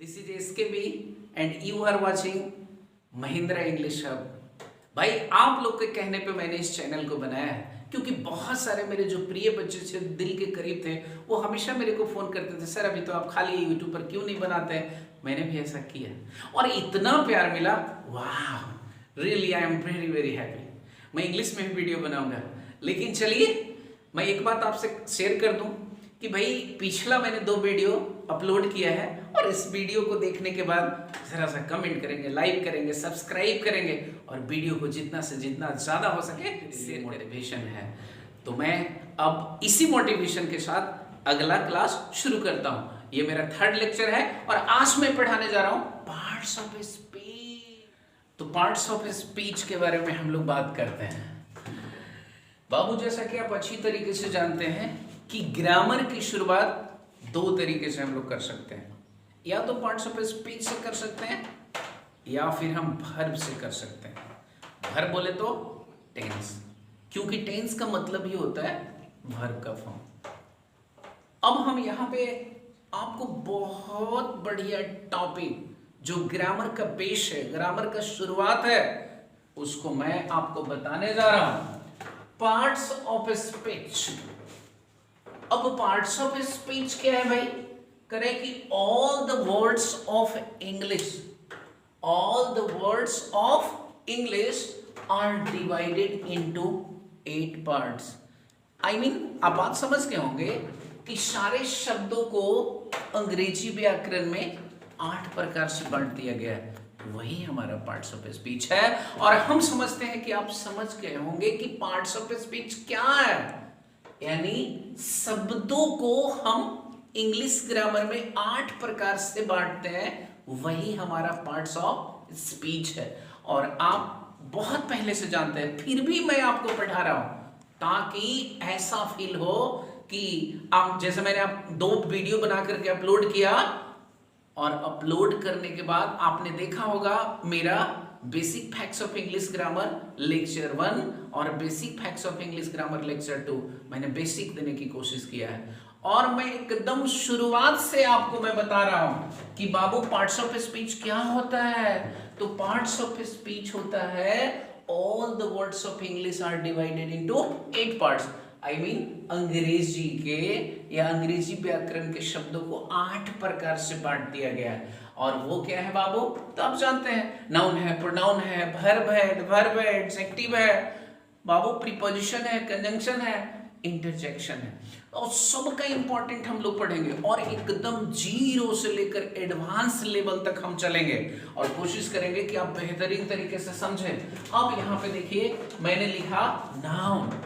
This is SKB and you are watching Mahindra English hub. भाई आप लोग के कहने पे मैंने इस चैनल को बनाया है क्योंकि बहुत सारे मेरे जो प्रिय बच्चे थे, दिल के करीब थे, वो हमेशा मेरे को फ़ोन करते थे, सर अभी तो आप खाली यूट्यूब पर क्यों नहीं बनाते हैं। मैंने भी ऐसा किया और इतना प्यार मिला, वाह really I am very very happy. मैं इंग्लिश में भी वीडियो बनाऊंगा, लेकिन चलिए मैं एक बात आपसे शेयर कर दूं कि भाई पिछला मैंने 2 वीडियो अपलोड किया है और इस वीडियो को देखने के बाद जरा सा कमेंट करेंगे, लाइक करेंगे, सब्सक्राइब करेंगे और वीडियो को जितना से जितना ज़्यादा हो सके इससे मोटिवेशन है। तो मैं अब इसी मोटिवेशन के साथ अगला क्लास शुरू करता हूँ। ये मेरा 3rd लेक्चर है और आज मैं पढ़ाने जा रहा हूँ पार्ट्स ऑफ स्पीच। तो पार्ट्स ऑफ स्पीच के बारे में हम लोग बात करते हैं। बाबू जैसा कि आप अच्छी तरीके से जानते हैं कि ग्रामर की शुरुआत 2 तरीके से हम लोग कर सकते हैं, या तो पार्ट्स ऑफ स्पीच से कर सकते हैं या फिर हम वर्ब से कर सकते हैं। वर्ब बोले तो टेंस, क्योंकि टेंस का मतलब ही होता है वर्ब का फॉर्म। अब हम यहाँ पे आपको बहुत बढ़िया टॉपिक जो ग्रामर का बेस है, ग्रामर का शुरुआत है, उसको मैं आपको बताने जा रहा हूं। Parts of speech. अब पार्ट्स ऑफ स्पीच क्या है भाई? करें कि all the words of English, all the words of English are divided into 8 parts. I mean आप बात समझ गए होंगे कि सारे शब्दों को अंग्रेजी व्याकरण में 8 प्रकार से बांट दिया गया है। वही हमारा पार्ट्स ऑफ स्पीच है और हम समझते हैं कि आप समझ गए होंगे कि पार्ट्स ऑफ स्पीच क्या है। यानी शब्दों को हम इंग्लिश ग्रामर में 8 प्रकार से बांटते हैं, वही हमारा पार्ट्स ऑफ स्पीच है। और आप बहुत पहले से जानते हैं, फिर भी मैं आपको पढ़ा रहा हूं ताकि ऐसा फील हो कि आप जैसे मैंने आप 2 वीडियो बना करके अपलोड किया और अपलोड करने के बाद आपने देखा होगा मेरा basic facts of English grammar lecture 1 और basic facts of English grammar lecture 2 मैंने बेसिक देने की कोशिश किया है। और मैं एकदम शुरुआत से आपको मैं बता रहा हूं कि बाबू पार्ट्स ऑफ स्पीच क्या होता है। तो पार्ट्स ऑफ स्पीच होता है all the words of English are divided into 8 parts. I mean अंग्रेजी के या अंग्रेजी व्याकरण के शब्दों को 8 प्रकार से बांट दिया गया है। और वो क्या है बाबू? तो आप जानते हैं, नाउन है, प्रोनाउन है, वर्ब है, एडवर्ब है, एडजेक्टिव है, बाबू प्रीपोजिशन है, कंजंक्शन है, इंटरजेक्शन है। और सबका इंपॉर्टेंट हम लोग पढ़ेंगे और एकदम 0 से लेकर एडवांस लेवल तक हम चलेंगे और कोशिश करेंगे कि आप बेहतरीन तरीके से समझें। अब यहाँ पे देखिए मैंने लिखा नाउन।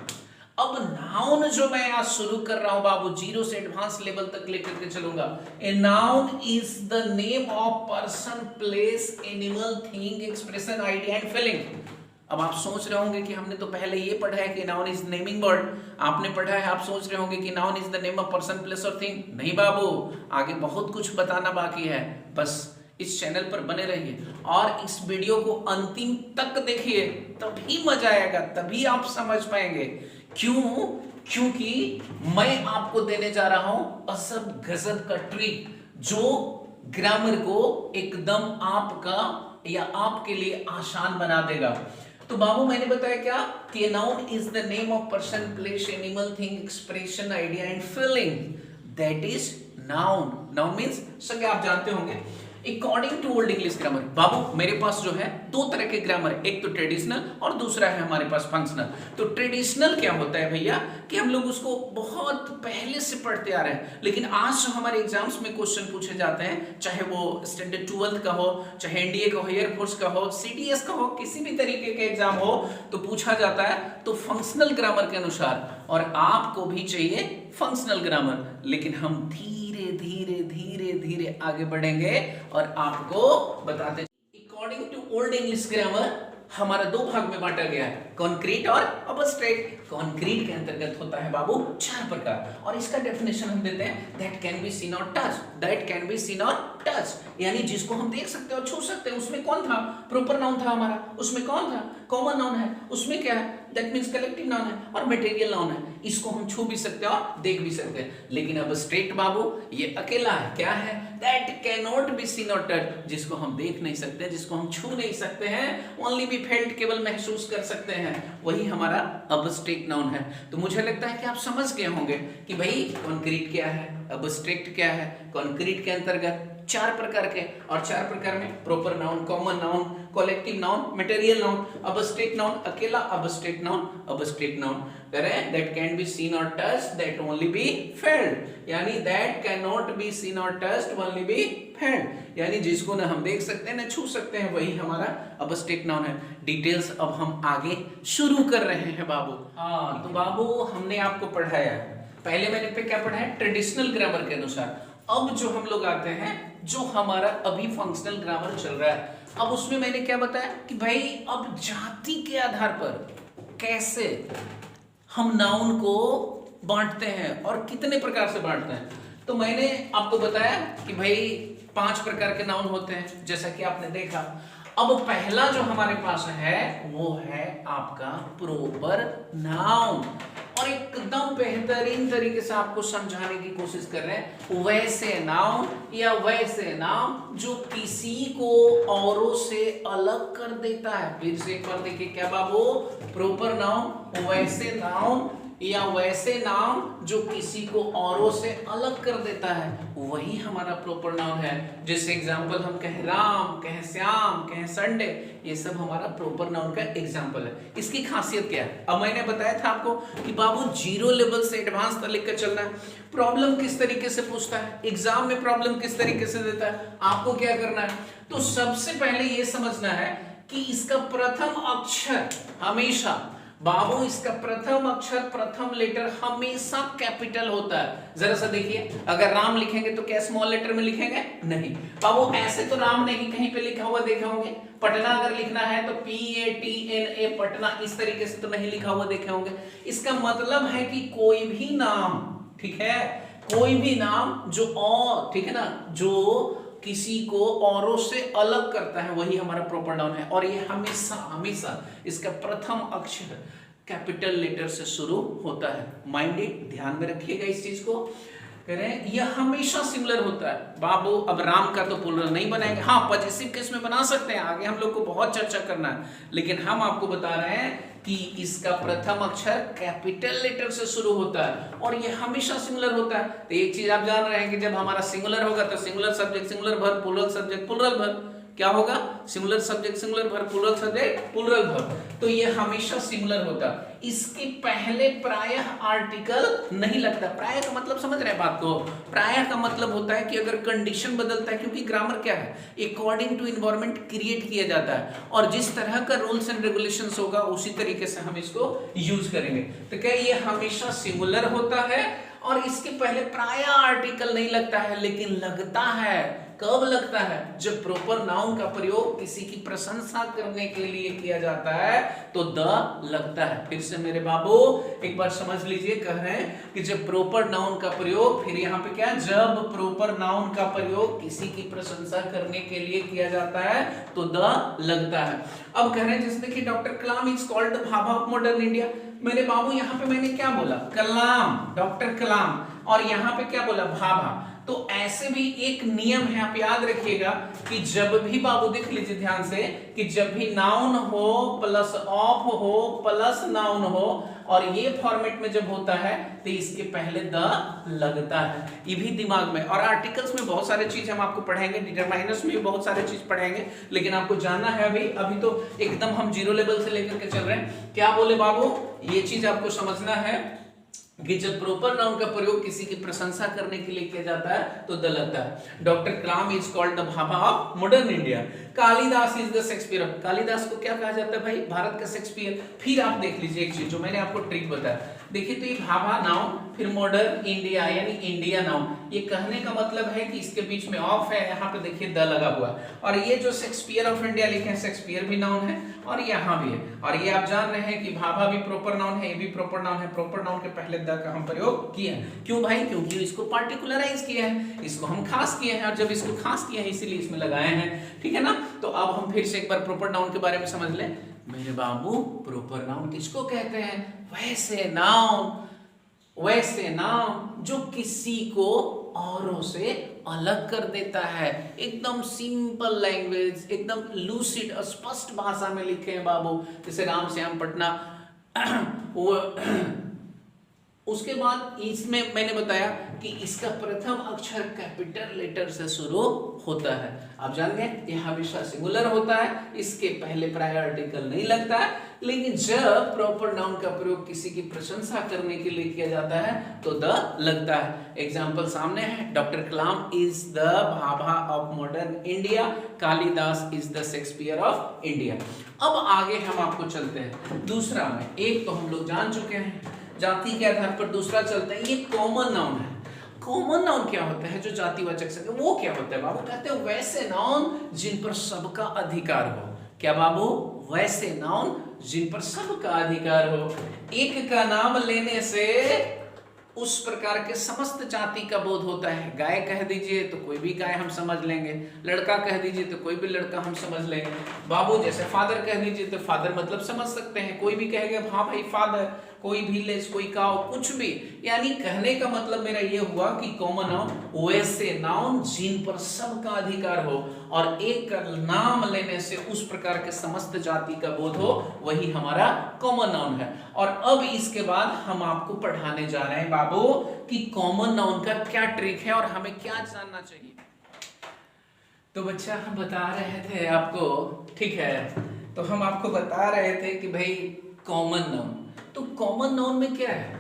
अब नाउन जो मैं आज शुरू कर रहा हूं बाबू, 0 से एडवांस लेवल तक लेकर के चलूंगा। A noun is the name of person, place, animal, thing, expression, idea and feeling. अब आप सोच रहे होंगे कि हमने तो पहले ये पढ़ा है कि नाउन इज नेमिंग वर्ड। आपने पढ़ा है, आप सोच रहे होंगे कि noun is the name of person, place और थिंग। नहीं बाबू, आगे बहुत कुछ बताना बाकी है। बस इस चैनल पर बने रहिए और इस वीडियो को अंतिम तक देखिए, तभी मजा आएगा, तभी आप समझ पाएंगे। क्यों? क्योंकि मैं आपको देने जा रहा हूं अजब गजब का ट्रिक जो ग्रामर को एकदम आपका या आपके लिए आसान बना देगा। तो बाबू मैंने बताया क्या कि noun is the name of person, place, animal, thing, expression, idea and feeling. That is noun. Noun means संज्ञा, आप जानते होंगे according to old English grammar. बाबू मेरे पास जो है 2 तरह के ग्रामर, एक तो ट्रेडिशनल और दूसरा है हमारे पास फंक्शनल। तो ट्रेडिशनल क्या होता है भैया कि हम लोग उसको बहुत पहले से पढ़ते आ रहे हैं, लेकिन आज जो हमारे एग्जाम्स में क्वेश्चन पूछे जाते हैं, चाहे वो स्टैंडर्ड 12th का हो, चाहे एनडीए का हो, एयरफोर्स का हो, सीडीएस का हो, किसी भी तरीके का एग्जाम हो, तो पूछा जाता है तो फंक्शनल ग्रामर के अनुसार। और आपको भी चाहिए फंक्शनल ग्रामर, लेकिन हम धीरे धीरे धीरे धीरे आगे बढ़ेंगे और आपको बताते according to old English grammar हमारा 2 भाग में बांटा गया है, कॉन्क्रीट और अबस्ट्रैक्ट। कॉन्क्रीट के अंतर्गत होता है बाबू 4 प्रकार और इसका डेफिनेशन हम देते हैं दैट कैन बी सीन और touch. That can be seen और टच यानी जिसको हम देख सकते हैं और छू सकते हैं। उसमें कौन था? प्रोपर नाउन था हमारा। उसमें कौन था? कॉमन नाउन है। उसमें क्या है? दैट मींस कलेक्टिव नाउन है और मटेरियल नाउन है। इसको हम छू भी सकते हैं और देख भी सकते हैं। लेकिन अब स्ट्रेट बाबू ये अकेला है। क्या है? That can not be seen और टच, जिसको हम देख नहीं सकते, जिसको हम छू नहीं सकते हैं, ओनली बी फेल्ट, केवल महसूस कर सकते हैं, वही हमारा अब्स्ट्रैक्ट नाउन है। तो मुझे लगता है कि आप समझ गए होंगे कि भाई कॉन्क्रीट क्या है, अब्स्ट्रैक्ट क्या है। कॉन्क्रीट के अंतर्गत 4 प्रकार के, और 4 प्रकार में proper noun, common noun, collective noun, material noun, abstract noun, अकेला अब्स्ट्रैक्ट नाउन, अब्स्ट्रैक्ट नाउन करें दैट कैन बी सीन और touch, that only be felt, यानी that can not be seen और टच, ओनली बी फेल्ट, यानी जिसको ना हम देख सकते हैं ना छू सकते हैं, वही हमारा अब्स्ट्रैक्ट नाउन है। डिटेल्स अब हम आगे शुरू कर रहे हैं बाबू। हाँ तो बाबू हमने आपको पढ़ाया, पहले मैंने पे क्या पढ़ा है, ट्रेडिशनल ग्रामर के अनुसार। अब जो हम लोग आते हैं, जो हमारा अभी फंक्शनल ग्रामर चल रहा है, अब उसमें मैंने क्या बताया कि भाई अब जाति के आधार पर कैसे हम नाउन को बांटते हैं और कितने प्रकार से बांटते हैं। तो मैंने आपको बताया कि भाई 5 प्रकार के नाउन होते हैं, जैसा कि आपने देखा। अब पहला जो हमारे पास है वो है आपका प्रोपर नाउन, और एकदम बेहतरीन तरीके से आपको समझाने की कोशिश कर रहे हैं। वैसे नाउन या वैसे नाउन जो किसी को औरों से अलग कर देता है। फिर से एक बार देखिए क्या बाबू, प्रोपर नाउन वैसे नाउन या वैसे नाउन जो किसी को औरों से अलग कर देता है, वही हमारा प्रोपर नाउन है। जैसे एग्जांपल हम कहें राम, कहें श्याम, कहें संडे, ये सब हमारा प्रोपर नाउन का एग्जांपल है। इसकी खासियत क्या है, अब मैंने बताया था आपको कि बाबू 0 लेवल से एडवांस तक लेकर चलना है। प्रॉब्लम किस तरीके से पूछता है, एग्जाम में प्रॉब्लम किस तरीके से देता है, आपको क्या करना है, तो सबसे पहले ये समझना है कि इसका प्रथम अक्षर हमेशा बाबू, इसका प्रथम अक्षर, प्रथम लेटर हमेशा कैपिटल होता है। जरा सा देखिए, अगर राम लिखेंगे तो क्या स्मॉल लेटर में लिखेंगे, नहीं बाबू, ऐसे तो राम नहीं कहीं पे लिखा हुआ देखा होंगे। पटना अगर लिखना है तो PATNA पटना, इस तरीके से तो नहीं लिखा हुआ देखे होंगे। इसका मतलब है कि कोई भी नाम, ठीक है, कोई भी नाम जो और, ठीक है ना, जो किसी को औरों से अलग करता है, वही हमारा प्रोपर नाउन है। और ये हमेशा हमेशा इसका प्रथम अक्षर कैपिटल लेटर से शुरू होता है। माइंडेड, ध्यान में रखिएगा इस चीज को। करें यह हमेशा सिमिलर होता है बाबू। अब राम का तो प्लूरल नहीं बनाएंगे, हाँ पॉजिटिव केस में बना सकते हैं, आगे हम लोग को बहुत चर्चा करना है, लेकिन हम आपको बता रहे हैं कि इसका प्रथम अक्षर कैपिटल लेटर से शुरू होता है और ये हमेशा सिंगुलर होता है। तो एक चीज आप जान रहे हैं कि जब हमारा सिंगुलर होगा तो singular subject singular verb, plural subject plural verb, क्या होगा, singular subject singular verb, plural subject plural verb. तो ये हमेशा सिंगुलर होता है। इसके पहले प्रायः आर्टिकल नहीं लगता। प्रायः का मतलब समझ रहे हैं बात को, प्रायः का मतलब होता है कि अगर कंडीशन बदलता है, क्योंकि ग्रामर क्या है, अकॉर्डिंग टू एनवायरनमेंट क्रिएट किया जाता है और जिस तरह का रूल्स एंड रेगुलेशंस होगा उसी तरीके से हम इसको यूज करेंगे। तो क्या ये हमेशा सिंगुलर होता है और इसके पहले प्रायः आर्टिकल नहीं लगता है, लेकिन लगता है। कब लगता है, जब प्रॉपर नाउन का प्रयोग किसी की प्रशंसा करने के लिए किया जाता है तो द लगता है। फिर से मेरे बाबू एक बार समझ लीजिए, कह रहे हैं कि जब प्रॉपर नाउन का प्रयोग, फिर यहाँ पे क्या, जब प्रॉपर नाउन का प्रयोग किसी की प्रशंसा करने के लिए किया जाता है तो द लगता है। अब कह रहे हैं जैसे देखिए, doctor Kalam is called the Bhabha of modern India. मेरे बाबू यहाँ पे मैंने क्या बोला, कलाम, डॉक्टर कलाम, और यहाँ पे क्या बोला, भाभा। तो ऐसे भी एक नियम है, आप याद रखिएगा कि जब भी बाबू देख लीजिए ध्यान से, कि जब भी नाउन हो प्लस ऑफ हो प्लस नाउन हो और ये फॉर्मेट में जब होता है तो इसके पहले द लगता है। ये भी दिमाग में, और आर्टिकल्स में बहुत सारे चीज हम आपको पढ़ाएंगे, डिटरमाइनर्स में भी बहुत सारे चीज पढ़ाएंगे, लेकिन आपको जानना है अभी तो एकदम हम 0 लेवल से लेकर के चल रहे हैं। क्या बोले बाबू, ये चीज आपको समझना है कि जब प्रॉपर नाउन का प्रयोग किसी की प्रशंसा करने के लिए किया जाता है तो द लगता है। Doctor Kalam is called the Bhabha of modern India. Kalidas is the Shakespeare. Kalidas को क्या कहा जाता है भाई, भारत का शेक्सपियर। फिर आप देख लीजिए एक चीज जो मैंने आपको ट्रिक बताया, देखिए तो ये भाभा नाउन, फिर मॉडर्न इंडिया यानी इंडिया नाउन। ये कहने का मतलब है कि इसके बीच में ऑफ है, यहाँ पे देखिए द लगा हुआ, और ये जो शेक्सपियर ऑफ इंडिया लिखे हैं, शेक्सपियर भी नाउन है और यहाँ भी है। और ये आप जान रहे हैं कि भाभा भी प्रॉपर नाउन है, ये भी प्रॉपर नाउन है। प्रॉपर नाउन के पहले द का हम प्रयोग किए हैं। क्यों भाई, क्योंकि इसको पार्टिकुलराइज किए हैं, इसको हम खास किए हैं, और जब इसको खास किए हैं इसीलिए इसमें लगाए हैं, ठीक है ना। तो अब हम फिर से एक बार प्रॉपर नाउन के बारे में समझ लें। मेरे बाबू प्रॉपर नाउन किसको कहते हैं, वैसे नाउन जो किसी को औरों से अलग कर देता है। एकदम सिंपल लैंग्वेज, एकदम लूसिड, स्पष्ट भाषा में लिखे हैं बाबू, जैसे राम श्याम पटना वो। उसके बाद इसमें मैंने बताया कि इसका प्रथम अक्षर कैपिटल लेटर से शुरू होता है। आप जान गए ये हमेशा सिंगुलर होता है, इसके पहले प्रायर आर्टिकल नहीं लगता है, लेकिन जब प्रॉपर नाउन का प्रयोग किसी की प्रशंसा करने के लिए किया जाता है तो द लगता है। एग्जाम्पल सामने है, doctor Kalam is the Bhabha of modern India, Kalidas is the Shakespeare of India. अब आगे हम आपको चलते हैं दूसरा में, एक तो हम लोग जान चुके हैं जाति के आधार पर, दूसरा चलता है ये कॉमन नाउन है। कॉमन नाउन क्या होता है, जो जातिवाचक से वो क्या होता है बाबू, कहते हैं वैसे नाउन जिन पर सबका अधिकार हो। क्या बाबू, वैसे नाउन जिन पर सबका अधिकार हो। एक का नाम लेने से उस प्रकार के समस्त जाति का बोध होता है। गाय कह दीजिए तो कोई भी गाय हम समझ लेंगे, लड़का कह दीजिए तो कोई भी लड़का हम समझ लेंगे। बाबू जैसे फादर कह दीजिए तो फादर मतलब समझ सकते हैं, कोई भी कहेगा हाँ भाई फादर, कोई विलेज, कोई काव, कुछ भी। यानी कहने का मतलब मेरा ये हुआ कि कॉमन नाउन वैसे नाउन जिन पर सबका अधिकार हो और एक का नाम लेने से उस प्रकार के समस्त जाति का बोध हो, वही हमारा कॉमन नाउन है। और अब इसके बाद हम आपको पढ़ाने जा रहे हैं बाबू कि कॉमन नाउन का क्या ट्रिक है और हमें क्या जानना चाहिए। तो बच्चा हम बता रहे थे आपको, ठीक है, तो हम आपको बता रहे थे कि भाई कॉमन नाउन, तो कॉमन नाउन में क्या है,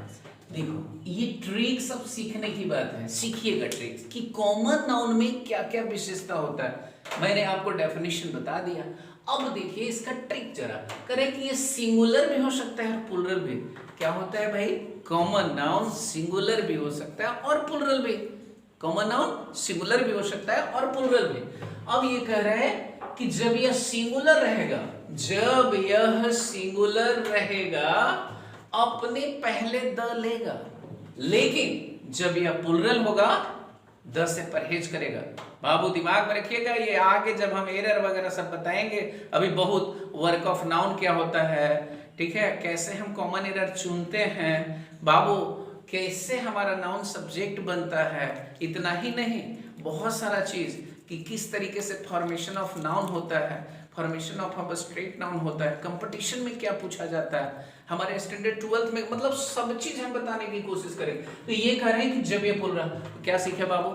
देखो ये ट्रिक सब सीखने की बात है, सीखिएगा ट्रिक्स कि कॉमन नाउन में क्या क्या विशेषता होता है। मैंने आपको डेफिनेशन बता दिया, अब देखिए इसका ट्रिक जरा करें कि ये सिंगुलर भी हो सकता है और प्लुरल भी। क्या होता है भाई, कॉमन नाउन सिंगुलर भी हो सकता है और प्लुरल भी। कॉमन नाउन सिंगुलर भी हो सकता है और प्लुरल भी। अब ये कह रहे हैं कि जब यह सिंगुलर रहेगा, जब यह सिंगुलर रहेगा अपने पहले द लेगा, लेकिन जब यह प्लुरल होगा द से परहेज करेगा। बाबू दिमाग में रखिएगा, ये आगे जब हम एरर वगैरह सब बताएंगे, अभी बहुत वर्क ऑफ नाउन क्या होता है, ठीक है, कैसे हम कॉमन एरर चुनते हैं बाबू, कैसे हमारा नाउन सब्जेक्ट बनता है, इतना ही नहीं बहुत सारा चीज कि किस तरीके से फॉर्मेशन ऑफ नाउन होता है, फॉर्मेशन ऑफ अब्स्ट्रैक्ट नाउन होता है, कंपटीशन में क्या पूछा जाता है, हमारे स्टैंडर्ड 12th में, मतलब सब चीज हम बताने की कोशिश करें। तो ये कह रहे हैं कि जब ये बोल रहा तो क्या सीखे बाबू,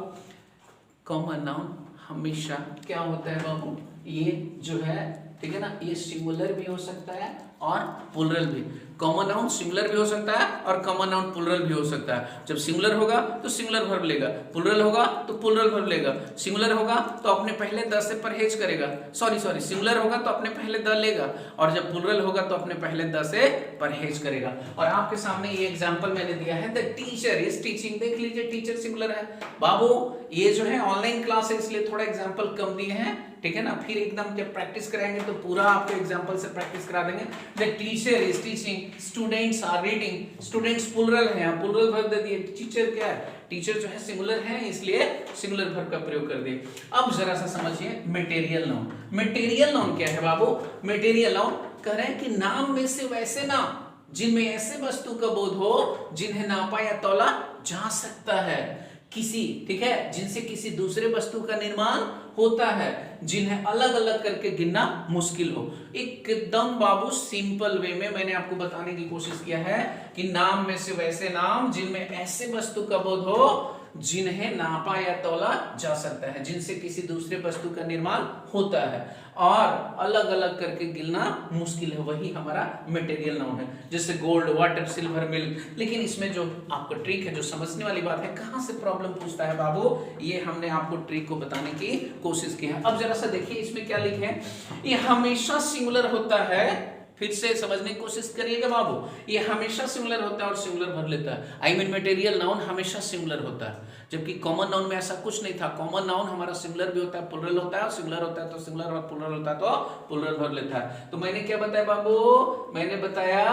कॉमन नाउन हमेशा क्या होता है बाबू, ये जो है, ठीक है ना, ये सिंगुलर भी हो सकता है और प्लुरल भी। कॉमन नाउन सिंगुलर भी हो सकता है और कॉमन नाउन प्लुरल भी हो सकता है। जब सिंगुलर होगा तो सिंगुलर वर्ब लेगा, प्लुरल होगा तो प्लुरल वर्ब लेगा। सिंगुलर होगा तो अपने पहले द से परहेज करेगा, सॉरी सिंगुलर होगा तो अपने पहले द लेगा, और जब प्लुरल होगा तो अपने पहले द से परहेज करेगा। और आपके सामने ये एग्जांपल मैंने दिया है, द टीचर इज टीचिंग, देख लीजिए टीचर सिंगुलर है बाबू। ये जो है ऑनलाइन क्लास है इसलिए थोड़ा एग्जांपल कम दिए हैं, ठीक है ना, फिर एकदम जब प्रैक्टिस कराएंगे तो पूरा आपको एग्जांपल से प्रैक्टिस करा देंगे। The teacher is teaching, students are reading, students plural है, यहाँ प्लुरल वर्ब दे दिए, टीचर क्या है, टीचर जो है सिंगुलर है इसलिए सिंगुलर वर्ब का प्रयोग कर दिए। अब जरा सा समझिए मटेरियल नाउन। मटेरियल नाउन क्या है बाबू, मटेरियल नाउन कह रहे हैं कि नाम में से वैसे नाम जिनमें ऐसे वस्तु का बोध हो जिन्हें नापा या तौला जा सकता है, किसी, ठीक है, जिनसे किसी दूसरे वस्तु का निर्माण होता है, जिन्हें अलग अलग करके गिनना मुश्किल हो। एकदम बाबू सिंपल वे में मैंने आपको बताने की कोशिश किया है कि नाम में से वैसे नाम जिनमें ऐसे वस्तु का बोध हो जिन्हें नापा या तौला जा सकता है, जिनसे किसी दूसरे वस्तु का निर्माण होता है और अलग अलग करके गिनना मुश्किल है, वही हमारा मटेरियल नाउन है। जैसे गोल्ड, वाटर, सिल्वर, मिल्क। लेकिन इसमें जो आपको ट्रिक है, जो समझने वाली बात है, कहां से प्रॉब्लम पूछता है बाबू, ये हमने आपको ट्रिक को बताने की कोशिश की है। अब जरा सा देखिए इसमें क्या लिखे हैं, ये हमेशा सिंगुलर होता है, फिर से समझने की कोशिश करिएगा बाबू, ये हमेशा सिंगुलर होता है और सिंगुलर भर लेता है। आई मीन मटेरियल नाउन हमेशा सिंगुलर होता है, जबकि कॉमन नाउन में ऐसा कुछ नहीं था। कॉमन नाउन हमारा सिंगुलर भी होता है, प्लुरल होता है, और सिंगुलर होता है तो सिंगुलर, और प्लुरल होता है तो प्लुरल भर लेता है। तो मैंने क्या बताया बाबू, मैंने बताया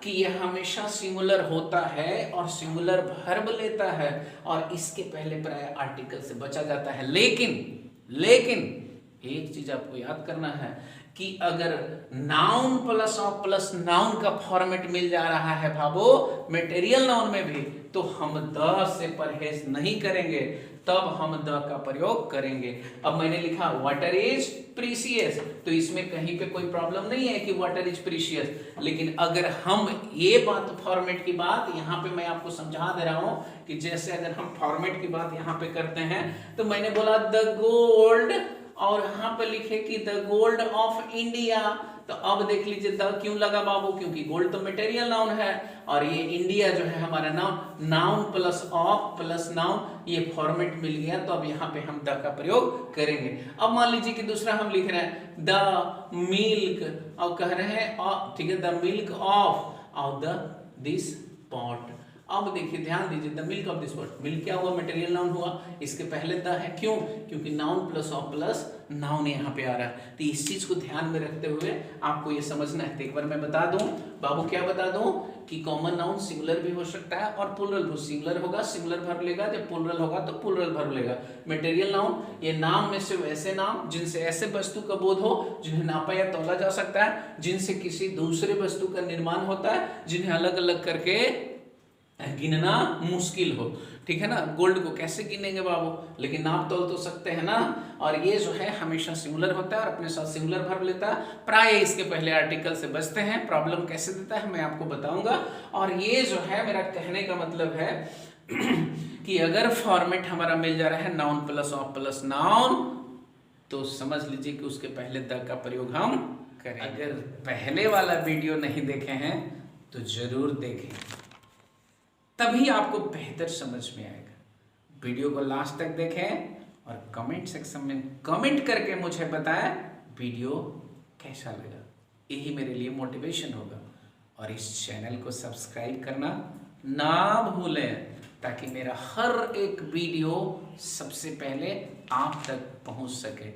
कि यह हमेशा सिंगुलर होता है और सिंगुलर वर्ब लेता है और इसके पहले प्राय आर्टिकल से बचा जाता है। लेकिन एक चीज आपको याद करना है कि अगर noun plus of plus noun का फॉर्मेट मिल जा रहा है बाबू मटेरियल नाउन में भी, तो हम द से परहेज नहीं करेंगे। तब हम द का प्रयोग करेंगे। अब मैंने लिखा वाटर इज प्रीसियस, तो इसमें कहीं पे कोई प्रॉब्लम नहीं है कि वाटर इज प्रीसियस। लेकिन अगर हम ये बात फॉर्मेट की बात यहाँ पे मैं आपको समझा दे रहा हूँ कि जैसे अगर हम फॉर्मेट की बात यहाँ पे करते हैं, तो मैंने बोला द गोल्ड और यहाँ पे लिखे कि द गोल्ड ऑफ इंडिया, तो अब देख लीजिए द क्यों लगा बाबू, क्योंकि गोल्ड तो मटेरियल नाउन है और ये इंडिया जो है हमारा noun, noun plus of plus noun, ये फॉर्मेट मिल गया, तो अब यहाँ पे हम द का प्रयोग करेंगे। अब मान लीजिए कि दूसरा हम लिख रहे हैं द मिल्क और कह रहे हैं ठीक है, the milk of the this pot. अब देखिए ध्यान दीजिए, the milk of this pot, milk क्या हुआ, मटेरियल नाउन हुआ, इसके पहले द है, क्यों, क्योंकि noun plus of plus noun यहाँ पे आ रहा है। तो इस चीज को ध्यान में रखते हुए आपको ये समझना है। तो एक बार मैं बता दूं बाबू, क्या बता दूं कि कॉमन नाउन सिंगुलर भी हो सकता है और प्लूरल भी। सिंगुलर होगा सिंगुलर वर्ब लेगा, जब प्लूरल होगा तो प्लूरल वर्ब लेगा। मटेरियल नाउन ये नाम में से वैसे नाम जिनसे ऐसे वस्तु का बोध हो जिन्हें नापा या तौला जा सकता है, जिनसे किसी दूसरे वस्तु का निर्माण होता है, जिन्हें अलग अलग करके गिनना मुश्किल हो, ठीक है ना। गोल्ड को कैसे गिनेंगे बाबू, लेकिन नाप तोल तो सकते हैं ना। और ये जो है हमेशा सिंगुलर होता है और अपने साथ सिंगुलर वर्ब लेता है, प्राय इसके पहले आर्टिकल से बचते हैं। प्रॉब्लम कैसे देता है मैं आपको बताऊंगा। और ये जो है मेरा कहने का मतलब है कि अगर फॉर्मेट हमारा मिल जा रहा है noun plus of plus noun, तो समझ लीजिए कि उसके पहले द का प्रयोग हम करें। अगर पहले वाला वीडियो नहीं देखे हैं तो जरूर देखें, तभी आपको बेहतर समझ में आएगा। वीडियो को लास्ट तक देखें और कमेंट सेक्शन में कमेंट करके मुझे बताएं वीडियो कैसा लगा, यही मेरे लिए मोटिवेशन होगा। और इस चैनल को सब्सक्राइब करना ना भूलें, ताकि मेरा हर एक वीडियो सबसे पहले आप तक पहुंच सके।